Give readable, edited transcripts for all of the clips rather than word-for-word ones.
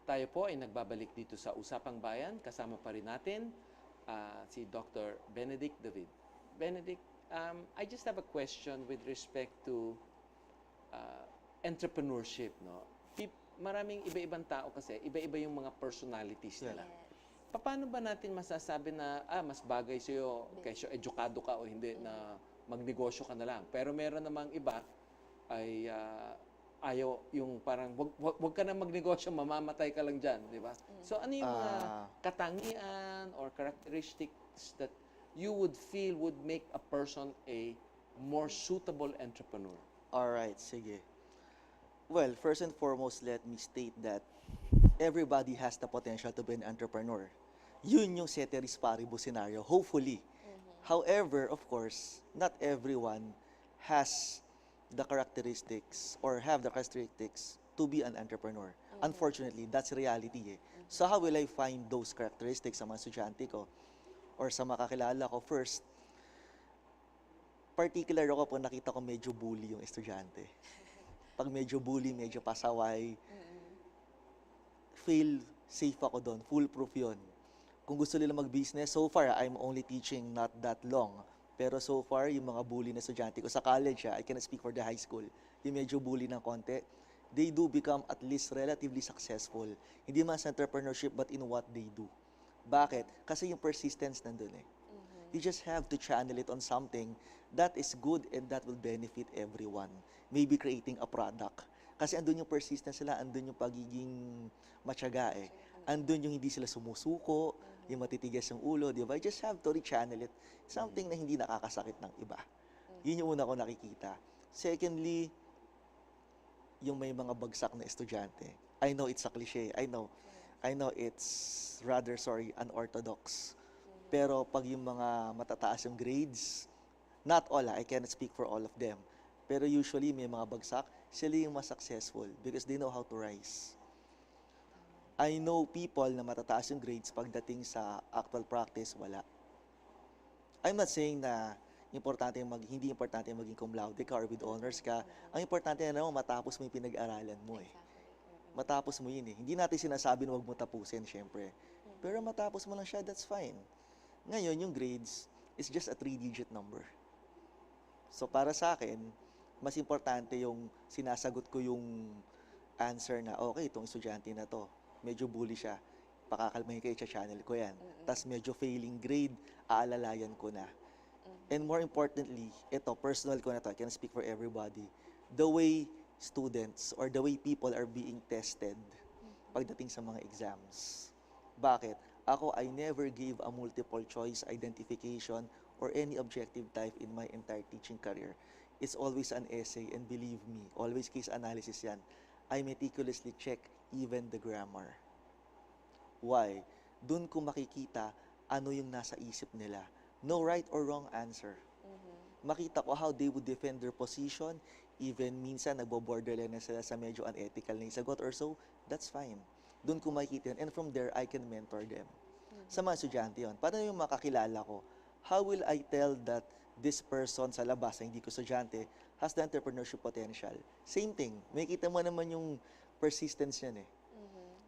Tayo po ay nagbabalik dito sa Usapang Bayan. Kasama pa rin natin si Dr. Benedict David. Benedict, I just have a question with respect to entrepreneurship. No? Maraming iba-ibang tao kasi, iba-iba yung mga personalities nila. Paano ba natin masasabi na mas bagay sa'yo kaysa edukado ka o hindi na magnegosyo ka na lang? Pero meron namang iba ay ayaw yung parang wag ka na magnegosyo, mamamatay ka lang dyan, di ba? So ano yung mga katangian or characteristics that you would feel would make a person a more suitable entrepreneur? Alright, sige. Well, first and foremost, let me state that everybody has the potential to be an entrepreneur. Yun yung ceteris paribus scenario, hopefully. However, of course, not everyone has the characteristics or have the characteristics to be an entrepreneur. Unfortunately, that's reality eh. So how will I find those characteristics sa mga estudyante ko or sa mga kakilala ko? First, particular ako pag nakita ko medyo bully yung estudyante. Pag medyo bully, medyo pasaway, fail safe ako doon. Foolproof yun. Kung gusto nila mag-business, so far, I'm only teaching not that long. Pero so far, yung mga bully na estudyante ko sa college, I cannot speak for the high school, yung medyo bully ng konti, they do become at least relatively successful. Hindi man sa entrepreneurship, but in what they do. Bakit? Kasi yung persistence nandun eh. You just have to channel it on something that is good and that will benefit everyone. Maybe creating a product. Kasi andun yung persistence nila, andun yung pagiging matyaga eh. Andun yung hindi sila sumusuko, yung matitigas yung ulo, di ba? You just have to rechannel it. Something na hindi nakakasakit ng iba. Yun yung una ko nakikita. Secondly, yung may mga bagsak na estudyante. I know it's a cliche. I know it's rather, unorthodox. Pero pag yung mga matataas yung grades, not all, I cannot speak for all of them. Pero usually may mga bagsak, sila yung mas successful because they know how to rise. I know people na matataas yung grades pagdating sa actual practice, wala. I'm not saying na hindi importante maging cum laude ka or with honors ka. Ang importante na naman matapos mo yung pinag-aralan mo eh. Matapos mo yun eh. Hindi natin sinasabi na huwag mo tapusin, syempre. Pero matapos mo lang siya, that's fine. Ngayon, yung grades is just a 3-digit number. So para sa akin, mas importante yung sinasagot ko yung answer na, okay, itong estudyante na to, medyo bully siya, pakakalmahin kayo sa channel ko yan. Tapos medyo failing grade, aalalayan ko na. And more importantly, ito, personal ko na to, I can speak for everybody, the way students or the way people are being tested pagdating sa mga exams. Bakit? Ako, I never gave a multiple choice identification or any objective type in my entire teaching career. It's always an essay, and believe me, always case analysis yan. I meticulously check even the grammar. Why? Doon ko makikita ano yung nasa isip nila. No right or wrong answer. Makita ko how they would defend their position, even minsan nagbo-borderline na sila sa medyo unethical na sagot or so, that's fine. Doon ko makikita yun. And from there, I can mentor them. Sa mga estudyante yun. Paano yung makakilala ko? How will I tell that this person sa labas, na hindi ko estudyante, has the entrepreneurship potential? Same thing. Makikita mo naman yung persistence yan eh.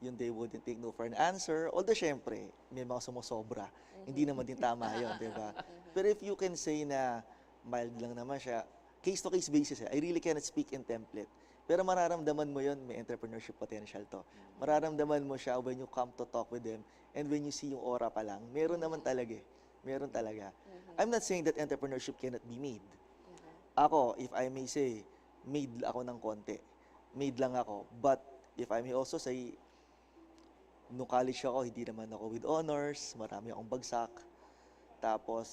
Yung they wouldn't take no for an answer. Although syempre, may mga sumusobra. Hindi naman din tama yun, di ba? Pero if you can say na mild lang naman siya, case-to-case basis eh. I really cannot speak in template. Pero mararamdaman mo yun, may entrepreneurship potential to. Mararamdaman mo siya when you come to talk with them and when you see yung aura pa lang, meron naman talaga eh. Meron talaga. I'm not saying that entrepreneurship cannot be made. Ako, if I may say, made ako ng konti. Made lang ako. But if I may also say, nung college ako, hindi naman ako with honors, marami akong bagsak. Tapos,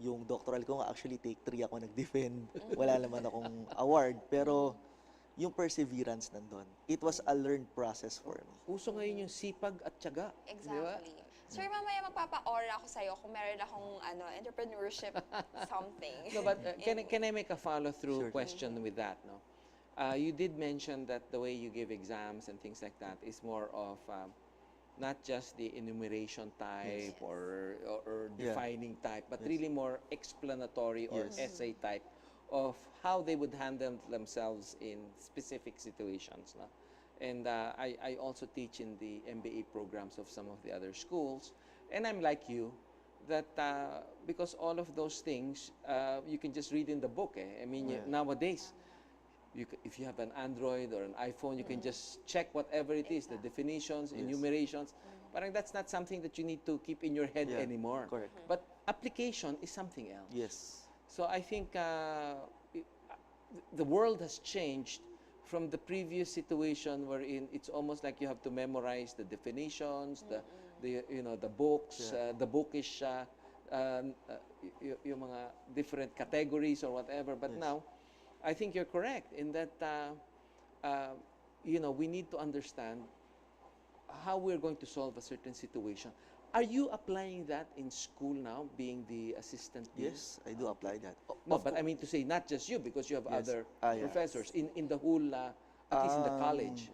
yung doctoral ko nga, actually take 3 ako nag-defend. Wala naman akong award. Pero, yung perseverance nandun. It was a learned process for me. Uso ngayon yung sipag at tiyaga. Exactly. Sir, mamaya magpapa-aura ako sa'yo kung meron akong entrepreneurship something. No, but can I make a follow-through Sure. question with that? No, you did mention that the way you give exams and things like that is more of not just the enumeration type Yes. or Yeah. defining type, but Yes. really more explanatory or Yes. essay type of how they would handle themselves in specific situations. No? And I also teach in the MBA programs of some of the other schools. And I'm like you, that because all of those things, you can just read in the book. Eh? I mean, nowadays, if you have an Android or an iPhone, you can just check whatever it is, the definitions, enumerations. Parang that's not something that you need to keep in your head anymore. Correct. But application is something else. Yes. So I think the world has changed from the previous situation wherein it's almost like you have to memorize the definitions, the books, the bookish, yung mga different categories or whatever. But now, I think you're correct in that, we need to understand how we're going to solve a certain situation. Are you applying that in school now, being the assistant dean? Yes, I do apply that. No, but I mean to say not just you, because you have other Yeah. professors in the whole, at least in the college.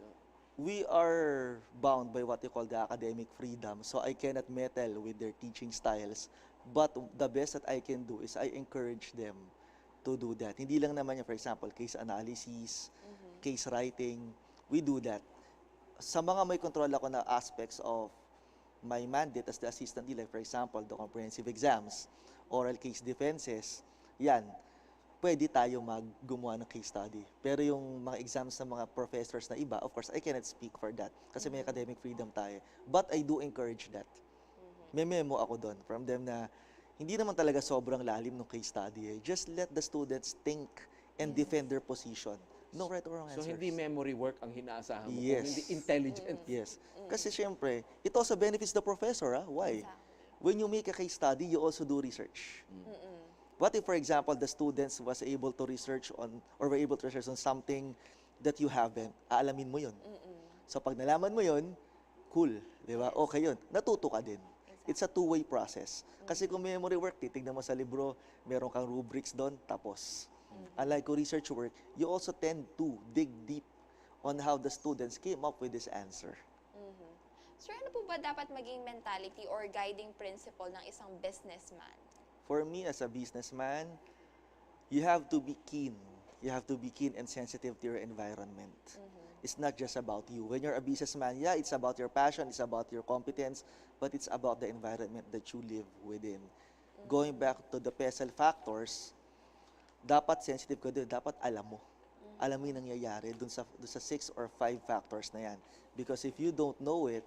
We are bound by what you call the academic freedom, so I cannot meddle with their teaching styles. But the best that I can do is I encourage them to do that. Hindi lang naman yung, for example, case analysis, case writing, we do that. Sa mga may control ako na aspects of my mandate as the assistant dean, like for example, the comprehensive exams, oral case defenses, yan, pwede tayo gumawa ng case study. Pero yung mga exams ng mga professors na iba, of course, I cannot speak for that kasi may academic freedom tayo. But I do encourage that. May memo ako doon from them na hindi naman talaga sobrang lalim ng case study. Just let the students think and defend their position. No right or wrong So answers. hindi memory work ang inaasahan mo, Yes. hindi intelligent. Yes. Kasi syempre, it also benefits the professor. Why? Exactly. When you make a case study, you also do research. What if, for example, the students was able to research on, or were able to research on something that you haven't? Aalamin mo yun. So pag nalaman mo yun, cool. Di ba? Okay yun. Natuto ka din. It's a two-way process. Kasi kung memory work, titignan mo sa libro, meron kang rubrics doon, tapos. Unlike kung research work, you also tend to dig deep on how the students came up with this answer. Sir, ano po ba dapat maging mentality or guiding principle ng isang businessman? For me, as a businessman, you have to be keen. You have to be keen and sensitive to your environment. It's not just about you. When you're a businessman, yeah, it's about your passion, it's about your competence, but it's about the environment that you live within. Going back to the PESEL factors, dapat sensitive ka doon, dapat alam mo. Alam mo yung nangyayari dun sa 6 or 5 factors na yan. Because if you don't know it,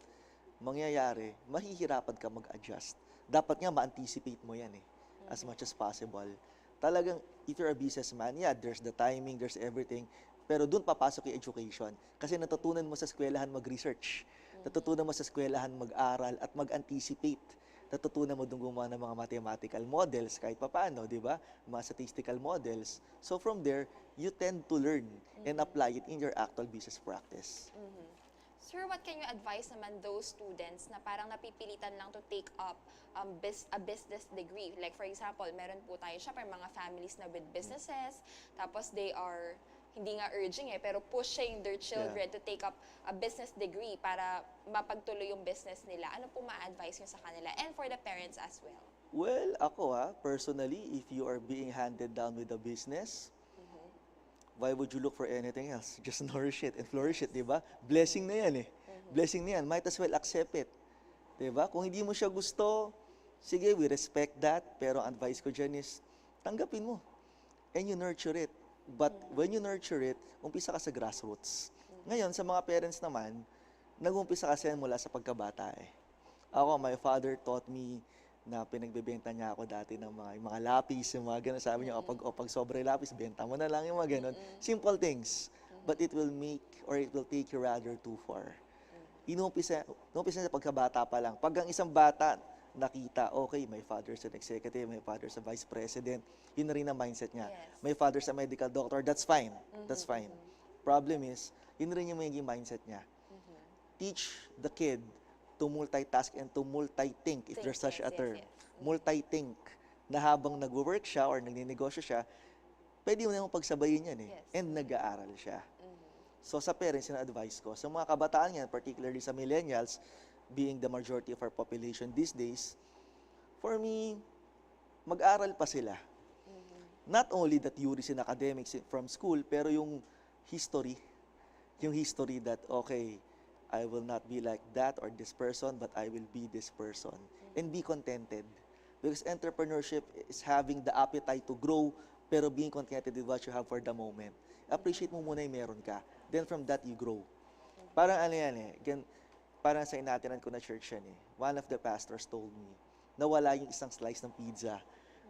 mangyayari, mahihirapan ka mag-adjust. Dapat nga ma-anticipate mo yan as much as possible. Talagang, if you're a businessman, yeah, there's the timing, there's everything, pero dun papasok yung education. Kasi natutunan mo sa eskwelahan mag-research. Natutunan mo sa eskwelahan mag-aral at mag-anticipate. Natutunan mo dun gumawa ng mga mathematical models kahit papaano, di ba? Mga statistical models. So from there, you tend to learn and apply it in your actual business practice. Sir, what can you advise naman those students na parang napipilitan lang to take up a business degree? Like for example, meron po tayo syempre mga families na with businesses, tapos they are hindi nga urging pero pushing their children to take up a business degree para mapagtuloy yung business nila. Ano po ma-advise nyo sa kanila? And for the parents as well. Well, ako personally, if you are being handed down with a business, why would you look for anything else? Just nourish it and flourish it, di ba? Blessing na yan Blessing na yan. Might as well accept it. Di ba? Kung hindi mo siya gusto, sige, we respect that. Pero advice ko dyan is, tanggapin mo. And you nurture it. But when you nurture it, umpisa ka sa grassroots. Ngayon, sa mga parents naman, nag-umpisa kasi mula sa pagkabata Ako, my father taught me na pinagbebenta niya ako dati ng mga lapis, yung mga ganun. Sabi niya, pag sobre lapis, benta mo na lang yung mga ganun. Simple things. But it will make, or it will take you rather too far. Inumpisa sa pagkabata pa lang. Pag ang isang bata, nakita, okay, my father's an executive, my father's a vice president, yun na rin ang mindset niya. Yes. My father's a medical doctor, that's fine. That's fine. Problem is, yun rin yung magiging mindset niya. Teach the kid to multitask and to multi-think, if there's such a term. Multi-think, na habang nag-work siya or nagninegosyo siya, pwede mo naman pagsabayin yan and nag-aaral siya. So sa parents, yung advice ko, sa mga kabataan yan, particularly sa millennials, being the majority of our population these days, for me, mag-aral pa sila. Not only the theories and academics from school, pero yung history, Yung history that, okay, I will not be like that or this person, but I will be this person. And be contented. Because entrepreneurship is having the appetite to grow, pero being contented with what you have for the moment. Appreciate mo muna yung meron ka. Then from that, you grow. Parang ano yan eh, parang sa inatinan ko na church yan eh. One of the pastors told me, nawala yung isang slice ng pizza.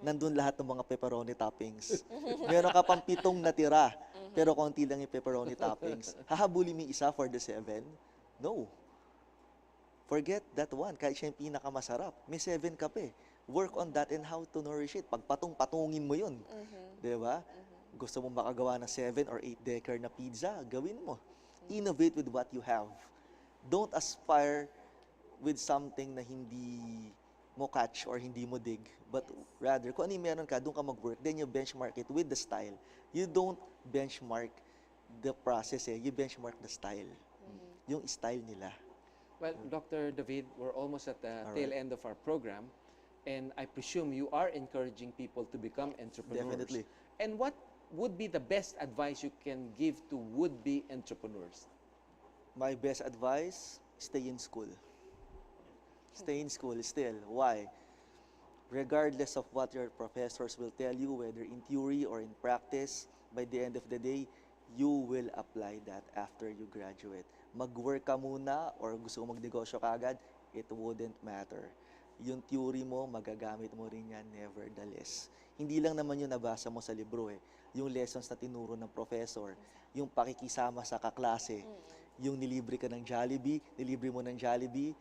Nandun lahat ng mga pepperoni toppings. Meron ka pang 7 natira, pero konti lang yung pepperoni toppings. Hahabulin mo yung isa for the 7? No. Forget that one. Kahit siya yung pinakamasarap. May 7 ka pa eh. Work on that and how to nourish it. Pagpatong-patungin mo yun. Diba? Gusto mo makagawa ng 7 or 8 decker na pizza, gawin mo. Innovate with what you have. Don't aspire with something na hindi mo catch or hindi mo dig. But rather, kung ano yung meron ka, doon ka mag-work. Then you benchmark it with the style. You don't benchmark the process eh. You benchmark the style. Yung style nila. Well, Dr. David, we're almost at the All tail right. end of our program. And I presume you are encouraging people to become entrepreneurs. Definitely. And what would be the best advice you can give to would-be entrepreneurs? My best advice, stay in school. Stay in school still. Why? Regardless of what your professors will tell you, whether in theory or in practice, by the end of the day, you will apply that after you graduate. Mag-work ka muna or gusto mo magnegosyo ka agad, it wouldn't matter. Yung theory mo, magagamit mo rin yan nevertheless. Hindi lang naman yung nabasa mo sa libro eh. Yung lessons na tinuro ng professor, yung pakikisama sa kaklase, yung nilibre ka ng Jollibee, nilibre mo ng Jollibee,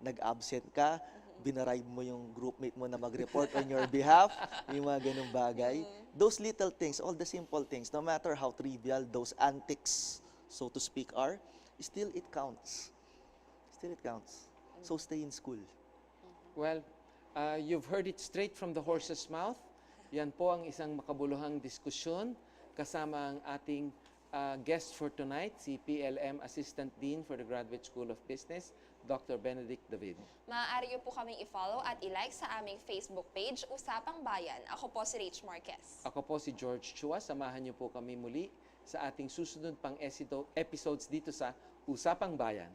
nag-absent ka, binaribe mo yung groupmate mo na mag-report on your behalf, yung mga ganung bagay. Those little things, all the simple things, no matter how trivial those antics, so to speak, are, still it counts. Still it counts. So stay in school. Well, you've heard it straight from the horse's mouth. Yan po ang isang makabuluhang diskusyon kasama ang ating guest for tonight, si PLM Assistant Dean for the Graduate School of Business, Dr. Benedict David. Maaari niyo po kaming i-follow at i-like sa aming Facebook page, Usapang Bayan. Ako po si Rach Marquez. Ako po si George Chua. Samahan niyo po kami muli sa ating susunod pang episodes dito sa Usapang Bayan.